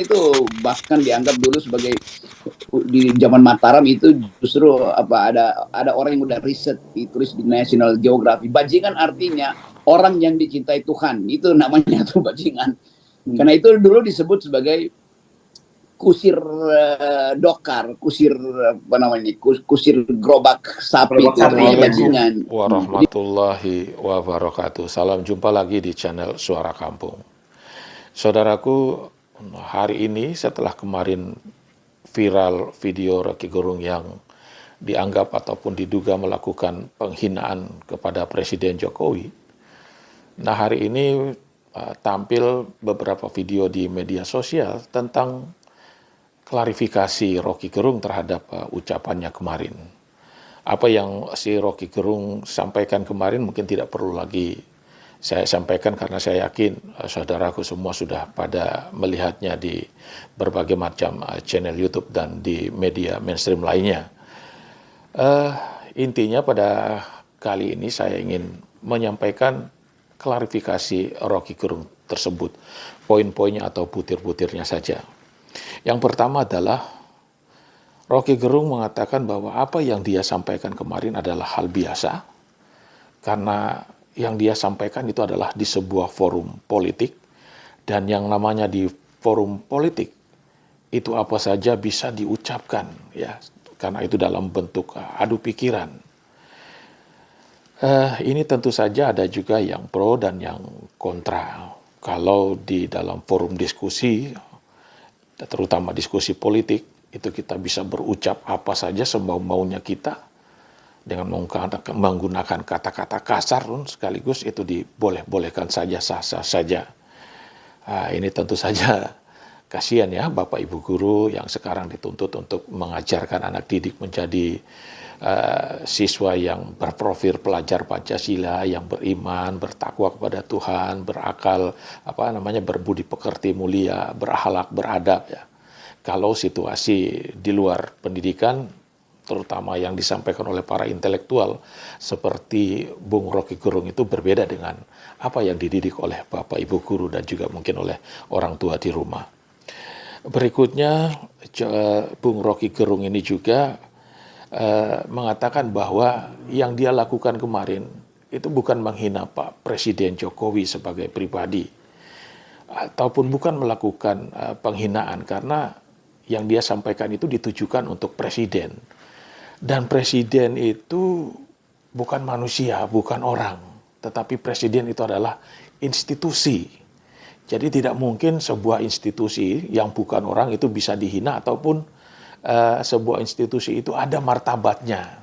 itu bahkan dianggap dulu sebagai di zaman Mataram itu justru ada orang yang udah riset ditulis di National Geographic. Bajingan artinya orang yang dicintai Tuhan. Itu namanya tuh bajingan. Karena itu dulu disebut sebagai kusir dokar, kusir apa namanya, kusir gerobak sapi itu artinya bajingan. Warahmatullahi wabarakatuh. Salam jumpa lagi di channel Suara Kampung. Saudaraku, hari ini setelah kemarin viral video Rocky Gerung yang dianggap ataupun diduga melakukan penghinaan kepada Presiden Jokowi. Nah, hari ini tampil beberapa video di media sosial tentang klarifikasi Rocky Gerung terhadap ucapannya kemarin. Apa yang si Rocky Gerung sampaikan kemarin mungkin tidak perlu lagi saya sampaikan karena saya yakin saudaraku semua sudah pada melihatnya di berbagai macam channel YouTube dan di media mainstream lainnya. Intinya pada kali ini saya ingin menyampaikan klarifikasi Rocky Gerung tersebut, poin-poinnya atau butir-butirnya saja. Yang pertama adalah Rocky Gerung mengatakan bahwa apa yang dia sampaikan kemarin adalah hal biasa karena yang dia sampaikan itu adalah di sebuah forum politik dan yang namanya di forum politik itu apa saja bisa diucapkan ya karena itu dalam bentuk adu pikiran. Ini tentu saja ada juga yang pro dan yang kontra. Kalau di dalam forum diskusi terutama diskusi politik, itu kita bisa berucap apa saja semau-maunya kita dengan menggunakan kata-kata kasar pun sekaligus itu diboleh-bolehkan saja, sah-sah saja. Ini tentu saja kasihan ya Bapak Ibu guru yang sekarang dituntut untuk mengajarkan anak didik menjadi siswa yang berprofil pelajar Pancasila, yang beriman, bertakwa kepada Tuhan, berakal, berbudi pekerti mulia, berakhlak, beradab ya. Kalau situasi di luar pendidikan, terutama yang disampaikan oleh para intelektual seperti Bung Rocky Gerung itu berbeda dengan apa yang dididik oleh Bapak Ibu guru dan juga mungkin oleh orang tua di rumah. Berikutnya Bung Rocky Gerung ini juga mengatakan bahwa yang dia lakukan kemarin itu bukan menghina Pak Presiden Jokowi sebagai pribadi ataupun bukan melakukan penghinaan karena yang dia sampaikan itu ditujukan untuk presiden dan presiden itu bukan manusia, bukan orang, tetapi presiden itu adalah institusi. Jadi tidak mungkin sebuah institusi yang bukan orang itu bisa dihina ataupun sebuah institusi itu ada martabatnya.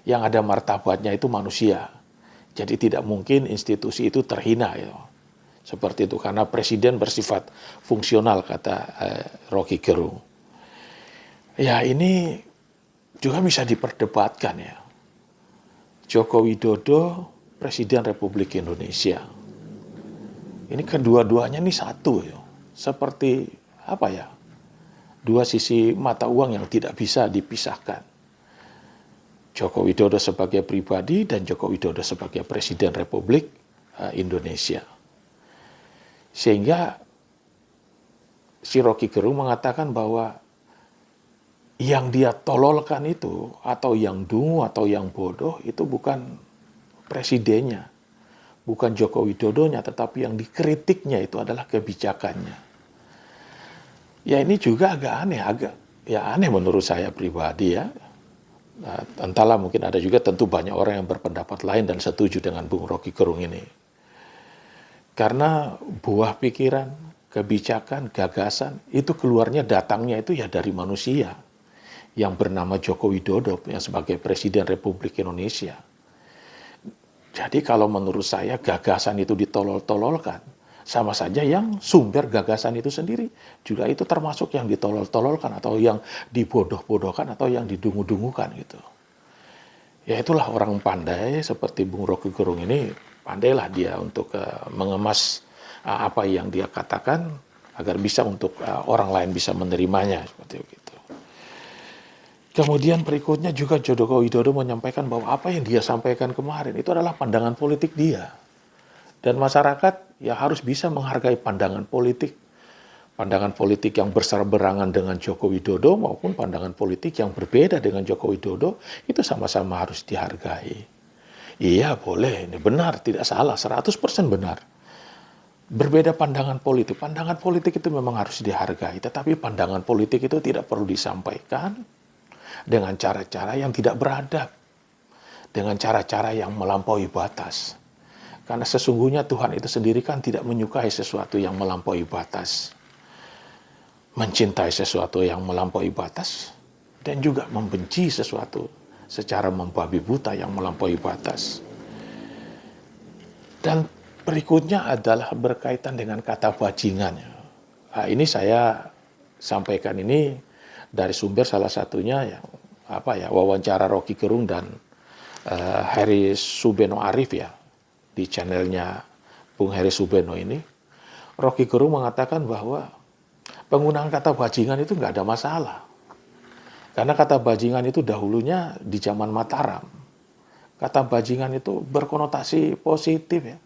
Yang ada martabatnya itu manusia. Jadi tidak mungkin institusi itu terhina. Ya. Seperti itu karena presiden bersifat fungsional kata Rocky Gerung. Ya ini juga bisa diperdebatkan ya. Joko Widodo Presiden Republik Indonesia. Ini kedua-duanya nih satu ya. Seperti apa ya? Dua sisi mata uang yang tidak bisa dipisahkan. Joko Widodo sebagai pribadi dan Joko Widodo sebagai Presiden Republik Indonesia. Sehingga si Rocky Gerung mengatakan bahwa yang dia tololkan itu atau yang dungu atau yang bodoh itu bukan presidennya, bukan Joko Widodonya, tetapi yang dikritiknya itu adalah kebijakannya. Ya ini juga agak aneh menurut saya pribadi ya. Nah, entahlah mungkin ada juga tentu banyak orang yang berpendapat lain dan setuju dengan Bung Rocky Gerung ini. Karena buah pikiran, kebijakan, gagasan itu keluarnya datangnya itu ya dari manusia yang bernama Joko Widodo yang sebagai Presiden Republik Indonesia. Jadi kalau menurut saya gagasan itu ditolol-tololkan. Sama saja yang sumber gagasan itu sendiri juga itu termasuk yang ditolol-tololkan atau yang dibodoh-bodohkan atau yang didungu-dungukan gitu. Ya itulah orang pandai seperti Bung Rocky Gerung ini, pandailah dia untuk mengemas apa yang dia katakan agar bisa untuk orang lain bisa menerimanya seperti itu. Kemudian berikutnya juga Joko Widodo menyampaikan bahwa apa yang dia sampaikan kemarin itu adalah pandangan politik dia. Dan masyarakat ya harus bisa menghargai pandangan politik pandangan politik yang berseberangan dengan Joko Widodo maupun pandangan politik yang berbeda dengan Joko Widodo itu sama-sama harus dihargai. Iya boleh, ini benar, tidak salah, 100% benar. Berbeda pandangan politik itu memang harus dihargai, tetapi pandangan politik itu tidak perlu disampaikan dengan cara-cara yang tidak beradab, dengan cara-cara yang melampaui batas. Karena sesungguhnya Tuhan itu sendiri kan tidak menyukai sesuatu yang melampaui batas. Mencintai sesuatu yang melampaui batas dan juga membenci sesuatu secara membabi buta yang melampaui batas. Dan berikutnya adalah berkaitan dengan kata bajingan. Nah, ini saya sampaikan ini dari sumber salah satunya yang wawancara Rocky Gerung dan Heri Subeno Arif ya di channelnya Bung Heri Subeno ini. Rocky Gerung mengatakan bahwa penggunaan kata bajingan itu nggak ada masalah. Karena kata bajingan itu dahulunya di zaman Mataram. Kata bajingan itu berkonotasi positif ya.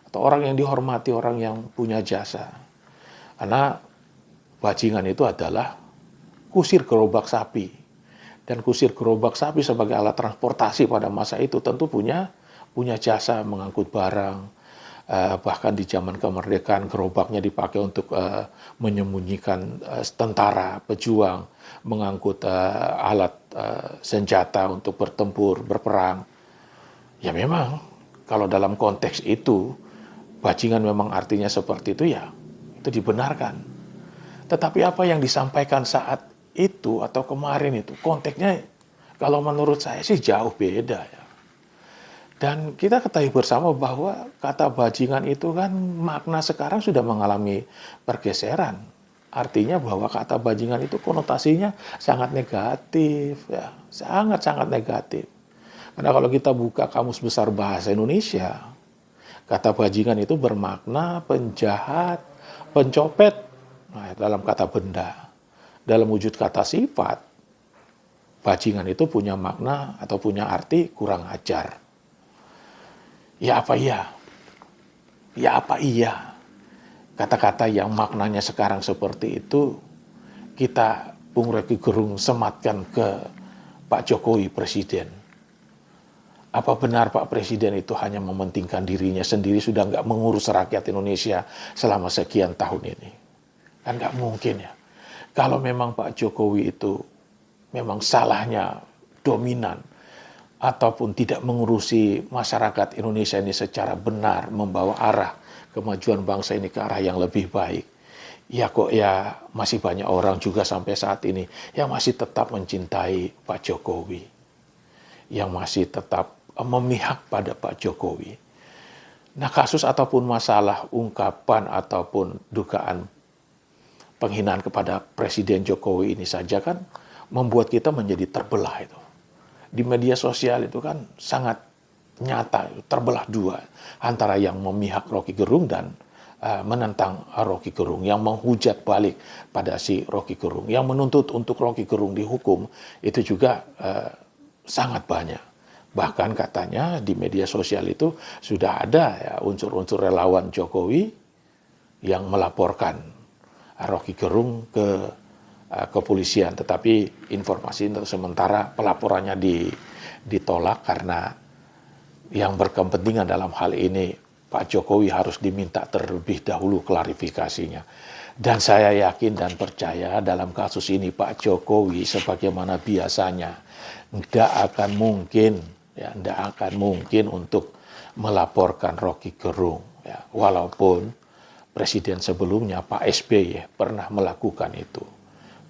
Atau orang yang dihormati, orang yang punya jasa. Karena bajingan itu adalah kusir gerobak sapi. Dan kusir gerobak sapi sebagai alat transportasi pada masa itu tentu punya jasa mengangkut barang. Bahkan di zaman kemerdekaan gerobaknya dipakai untuk menyembunyikan tentara, pejuang, mengangkut alat senjata untuk bertempur, berperang. Ya memang kalau dalam konteks itu bajingan memang artinya seperti itu ya, itu dibenarkan. Tetapi apa yang disampaikan saat itu atau kemarin itu konteksnya kalau menurut saya sih jauh beda ya. Dan kita ketahui bersama bahwa kata bajingan itu kan makna sekarang sudah mengalami pergeseran. Artinya bahwa kata bajingan itu konotasinya sangat negatif, ya, sangat-sangat negatif. Karena kalau kita buka Kamus Besar Bahasa Indonesia, kata bajingan itu bermakna penjahat, pencopet, nah, dalam kata benda. Dalam wujud kata sifat, bajingan itu punya makna atau punya arti kurang ajar. Ya apa iya? Ya apa iya? Kata-kata yang maknanya sekarang seperti itu, kita Bung Rocky Gerung sematkan ke Pak Jokowi Presiden. Apa benar Pak Presiden itu hanya mementingkan dirinya sendiri, sudah nggak mengurus rakyat Indonesia selama sekian tahun ini? Kan nggak mungkin ya. Kalau memang Pak Jokowi itu memang salahnya dominan, ataupun tidak mengurusi masyarakat Indonesia ini secara benar, membawa arah kemajuan bangsa ini ke arah yang lebih baik. Ya kok ya masih banyak orang juga sampai saat ini yang masih tetap mencintai Pak Jokowi. Yang masih tetap memihak pada Pak Jokowi. Nah kasus ataupun masalah ungkapan ataupun dugaan penghinaan kepada Presiden Jokowi ini saja kan membuat kita menjadi terbelah itu. Di media sosial itu kan sangat nyata, terbelah dua antara yang memihak Rocky Gerung dan menentang Rocky Gerung, yang menghujat balik pada si Rocky Gerung, yang menuntut untuk Rocky Gerung dihukum itu juga sangat banyak. Bahkan katanya di media sosial itu sudah ada ya, unsur-unsur relawan Jokowi yang melaporkan Rocky Gerung ke kepolisian, tetapi informasi untuk sementara pelaporannya ditolak karena yang berkepentingan dalam hal ini Pak Jokowi harus diminta terlebih dahulu klarifikasinya. Dan saya yakin dan percaya dalam kasus ini Pak Jokowi sebagaimana biasanya tidak akan mungkin untuk melaporkan Rocky Gerung ya, walaupun presiden sebelumnya Pak SBY pernah melakukan itu.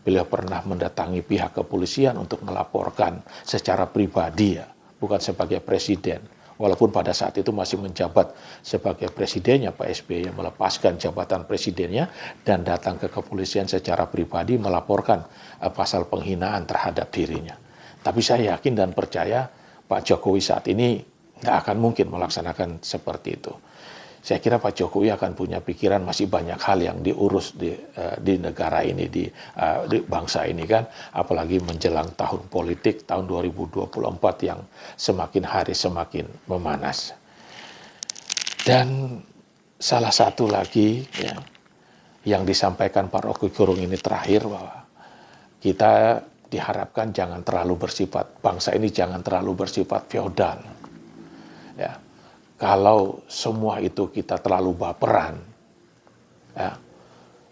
Beliau pernah mendatangi pihak kepolisian untuk melaporkan secara pribadi ya, bukan sebagai presiden. Walaupun pada saat itu masih menjabat sebagai presidennya Pak SBY yang melepaskan jabatan presidennya dan datang ke kepolisian secara pribadi melaporkan pasal penghinaan terhadap dirinya. Tapi saya yakin dan percaya Pak Jokowi saat ini nggak akan mungkin melaksanakan seperti itu. Saya kira Pak Jokowi akan punya pikiran masih banyak hal yang diurus di negara ini, di bangsa ini kan. Apalagi menjelang tahun politik, tahun 2024 yang semakin hari semakin memanas. Dan salah satu lagi ya, yang disampaikan Pak Rocky Gerung ini terakhir, bahwa kita diharapkan jangan terlalu bersifat, bangsa ini jangan terlalu bersifat feodal. Ya, kalau semua itu kita terlalu baperan, ya,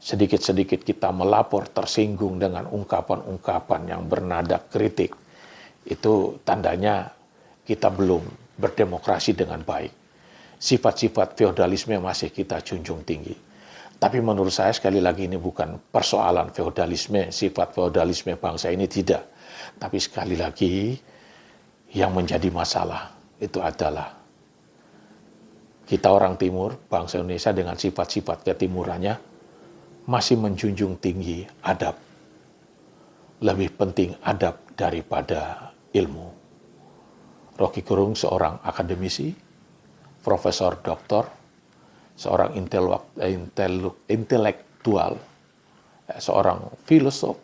sedikit-sedikit kita melapor, tersinggung dengan ungkapan-ungkapan yang bernada kritik, itu tandanya kita belum berdemokrasi dengan baik. Sifat-sifat feodalisme masih kita junjung tinggi. Tapi menurut saya sekali lagi ini bukan persoalan feodalisme, sifat feodalisme bangsa ini tidak. Tapi sekali lagi yang menjadi masalah itu adalah kita orang Timur, bangsa Indonesia dengan sifat-sifat ketimurannya masih menjunjung tinggi adab. Lebih penting adab daripada ilmu. Rocky Gerung seorang akademisi, profesor doktor, seorang intelektual, seorang filosof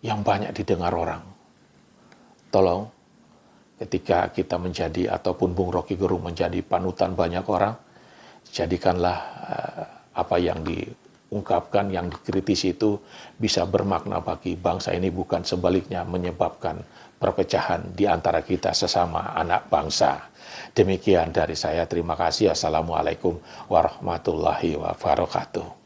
yang banyak didengar orang. Tolong, ketika kita menjadi, ataupun Bung Rocky Gerung menjadi panutan banyak orang, jadikanlah apa yang diungkapkan, yang dikritisi itu bisa bermakna bagi bangsa ini, bukan sebaliknya menyebabkan perpecahan di antara kita sesama anak bangsa. Demikian dari saya, terima kasih. Assalamualaikum warahmatullahi wabarakatuh.